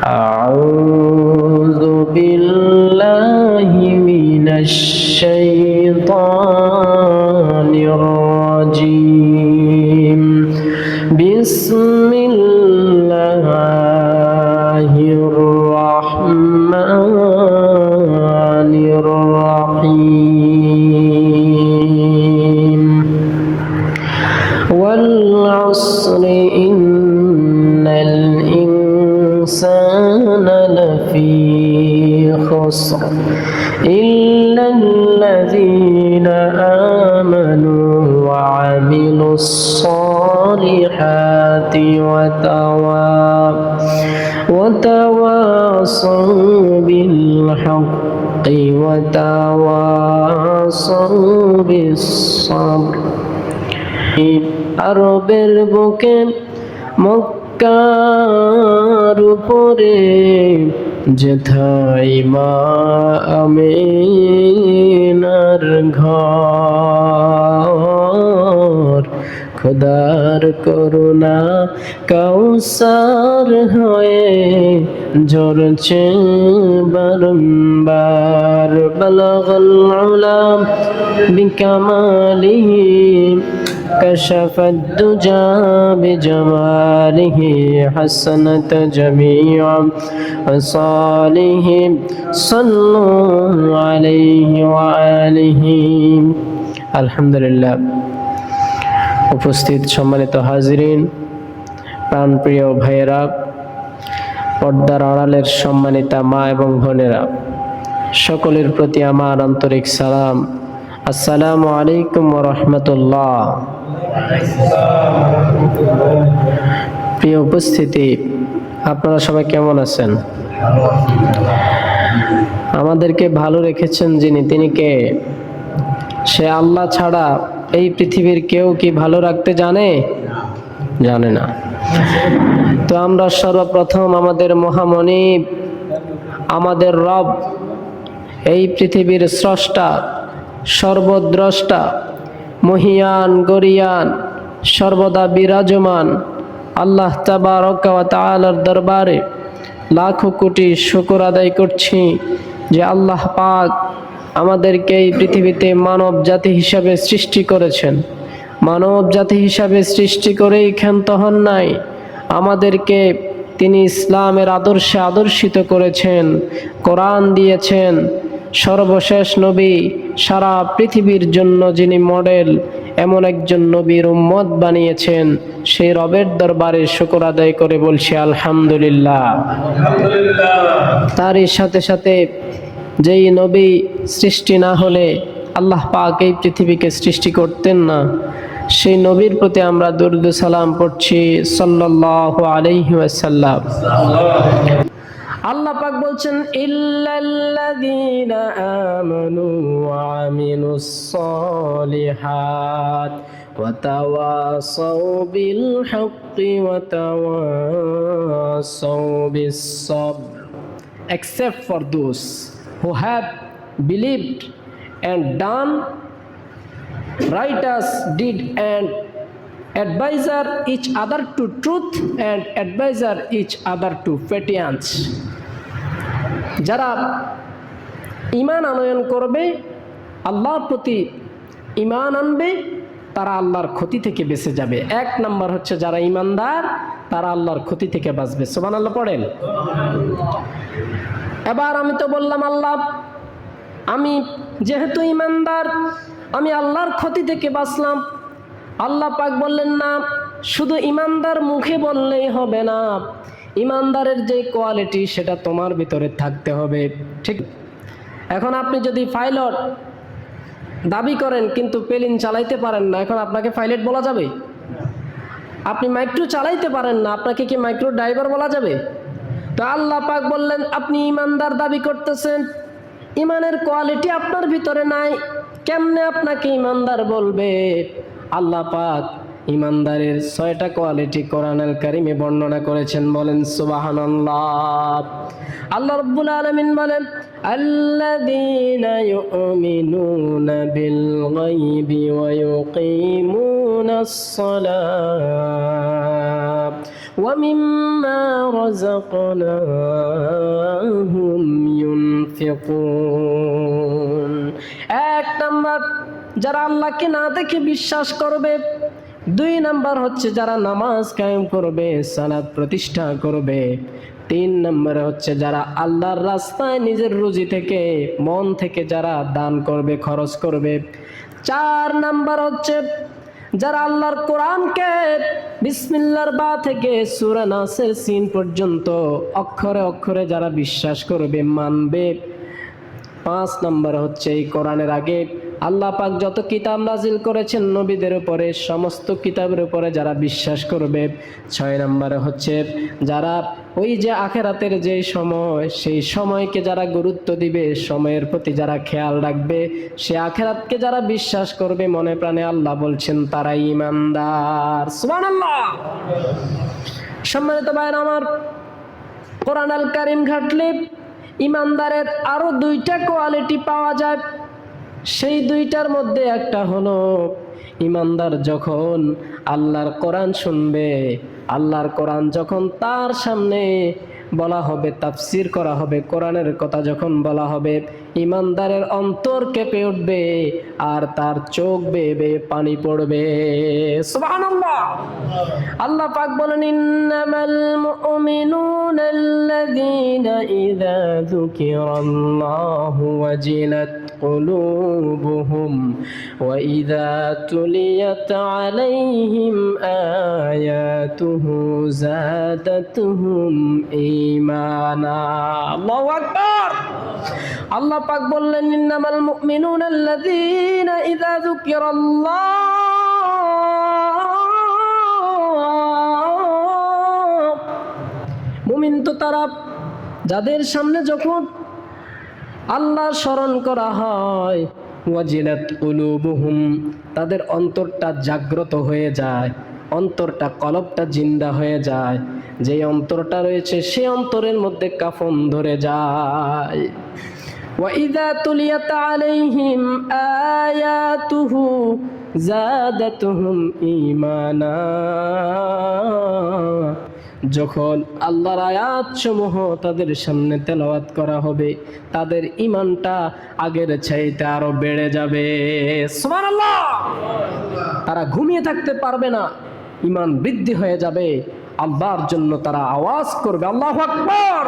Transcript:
أعوذ بالله من الشيطان الرجيم بسم الله الرحمن الرحيم والعصر إن الإنسان لفي خسر إلا الذين آمنوا وعملوا الصالحات وتواصوا بالحق وتواصوا بالصبر আরবের বুকে মক্কার উপরে যেথায় মা আমিনার ঘর খোদার করুণা কাউসার হয়ে ঝরছে বারংবার বালাগাল উলাম বিকামালিহি كشف الدجى بجماله حسنت جميع خصاله صلوا عليه وآله الحمد لله উপস্থিত সম্মানিত হাজিরিন, প্রাণপ্রিয় ভাইয়েরা, পর্দার আড়ালের সম্মানিতা মা এবং বোনেরা, সকলের প্রতি আমার আন্তরিক সালাম। আসসালামু আলাইকুম ওয়া রাহমাতুল্লাহ। প্রিয় উপস্থিতি, আপনারা সবাই কেমন আছেন? আমাদেরকে ভালো রেখেছেন যিনি, তিনি কে? সে আল্লাহ ছাড়া এই পৃথিবীর কেউ কি ভালো রাখতে জানে? জানে না। তো আমরা সর্বপ্রথম আমাদের মহামনিব, আমাদের রব, এই পৃথিবীর স্রষ্টা, সর্বদ্রষ্টা, মহিয়ান গরিয়ান, সর্বদা বিরাজমান আল্লাহ তাবারক ওয়া তাআলার দরবারে লাখো কোটি শুকর আদায় করছি যে আল্লাহ পাক আমাদেরকে এই পৃথিবীতে মানব জাতি হিসাবে সৃষ্টি করেছেন। মানব জাতি হিসাবে সৃষ্টি করেই ক্ষান্ত হন নাই, আমাদেরকে তিনি ইসলামের আদর্শে আদর্শিত করেছেন, কোরআন দিয়েছেন। সর্বশেষ নবী, সারা পৃথিবীর জন্য যিনি মডেল, এমন একজন নবীর উম্মত বানিয়েছেন। সেই রবের দরবারে শুকর আদায় করে বলছি আলহামদুলিল্লাহ। তারই সাথে সাথে যেই নবী সৃষ্টি না হলে আল্লাহ পাক এই পৃথিবীকে সৃষ্টি করতেন না, সেই নবীর প্রতি আমরা দুরূদ সালাম পড়ছি সাল্লাল্লাহু আলাইহি ওয়াসাল্লাম। আল্লাহ পাক বলছেন ইল্লাল্লাযীনা আমানু ওয়া আমিলুস সলিহাত ওয়া তাওয়াসাউ বিল হাক্কি ওয়া তাওয়াসাউ বিস sabr, except for those who have believed and done righteous deed and advisor each other to truth and advisor each other to obedience। যারা ঈমান আনয়ন করবে, আল্লাহর প্রতি ঈমান আনবে, তারা আল্লাহর ক্ষতি থেকে বেঁচে যাবে। এক নাম্বার হচ্ছে যারা ঈমানদার, তারা আল্লাহর ক্ষতি থেকে বাঁচবে। সুবহানাল্লাহ পড়েন। এবার আমি তো বললাম আল্লাহ, আমি যেহেতু ঈমানদার, আমি আল্লাহর ক্ষতি থেকে বাঁচলাম। আল্লাহ পাক বললেন না, শুধু ঈমানদার মুখে বললেই হবে না, ঈমানদারের যে কোয়ালিটি সেটা তোমার ভিতরে থাকতে হবে। ঠিক, এখন আপনি যদি পাইলট দাবি করেন কিন্তু প্লেন চালাইতে পারেন না, এখন আপনাকে পাইলট বলা যাবে? আপনি মাইক্রো চালাইতে পারেন না, আপনাকে কি মাইক্রো ড্রাইভার বলা যাবে? তো আল্লাহ পাক বললেন, আপনি ঈমানদার দাবি করতেছেন, ঈমানের কোয়ালিটি আপনার ভিতরে নাই, কেমনে আপনাকে ঈমানদার বলবে? আল্লাহ পাক ইমানদারের 6টা কোয়ালিটি কোরআনুল কারীমে বর্ণনা করেছেন। বলেন সুবহানাল্লাহ। আল্লাহ রাব্বুল আলামিন বলেন, আল্লাযীনা ইউমিনুনা বিল গায়বি ওয়া ইউকিমুনাস সালাত ওয়া মিম্মা রাযাকনাহুম ইউনফিকুন। এক নাম্বার, যারা আল্লাহকে না দেখে বিশ্বাস করবে। 2 নাম্বার হচ্ছে যারা নামাজ কায়েম করবে, সালাত প্রতিষ্ঠা করবে। 3 নাম্বার হচ্ছে যারা আল্লাহর রাস্তায় নিজের রুজি থেকে, মন থেকে যারা দান করবে, খরচ করবে। 4 নাম্বার হচ্ছে যারা আল্লাহর কোরআনকে বিসমিল্লাহর বা থেকে সূরা নাসের সিন পর্যন্ত অক্ষরে অক্ষরে যারা বিশ্বাস করবে, মানবে। 5 নাম্বার হচ্ছে এই কোরআনের আগে আল্লাহ পাক যত কিতাব নাজিল করেছেন নবীদের উপরে, সমস্ত কিতাবের উপরে যারা বিশ্বাস করবে। 6 নাম্বারে হচ্ছে যারা ওই যে আখেরাতের যে সময়, সেই সময়কে যারা গুরুত্ব দিবে, সময়ের প্রতি যারা খেয়াল রাখবে, সে আখেরাতকে যারা বিশ্বাস করবে মনে প্রাণে, আল্লাহ বলছেন তারা ঈমানদার। সুবহানাল্লাহ। সম্মানিত ভাইরা আমার, কোরআনুল কারীম ঘাটলে ঈমানদারের আরো 2টা কোয়ালিটি পাওয়া যায়। সেই 2টার মধ্যে একটা হলো, ঈমানদার যখন আল্লাহর কোরআন শুনবে, আল্লাহর কোরআন যখন তার সামনে বলা হবে, তাফসীর করা হবে, কোরআনের কথা যখন বলা হবে, ঈমানদারের অন্তর কেঁপে উঠবে আর তার চোখ বেয়ে বেয়ে পানি পড়বে। সুবহানাল্লাহ। আল্লাহ পাক বলেন, ইন্নামাল মুমিনুনা আল্লাযীনা ইযা যুকিরাল্লাহু ওয়াজিলাত قلوبهم وإذا تليت عليهم آياته زادتهم إيمانا। الله أكبر। আল্লাহ পাক বললেন, ইন্নামাল মুমিনুনা আল্লাযীনা ইযা যুকিরাল্লাহ। মুমিন তো তারা যাদের সামনে যখন আল্লাহর স্মরণ করা হয়, ওয়াজিলাত কুলুবুহুম, তাদের অন্তরটা জাগ্রত হয়ে যায়, অন্তরটা, কলবটা জিন্দা হয়ে যায়। যে অন্তরটা রয়েছে সে অন্তরের মধ্যে কাফন ধরে যায়। ওয়াইযা তুলিয়াত আলাইহিম আয়াতুহু যাদাতুহুম ঈমানা। যখন আল্লাহর আয়াতসমূহ তাদের সামনে তেলাওয়াত করা হবে, তাদের ঈমানটা আগের চাইতে আরো বেড়ে যাবে। সুবহানাল্লাহ। তারা ঘুমিয়ে থাকতে পারবে না, ঈমান বৃদ্ধি হয়ে যাবে। আল্লাহর জন্য তারা আওয়াজ করবে, আল্লাহু আকবার।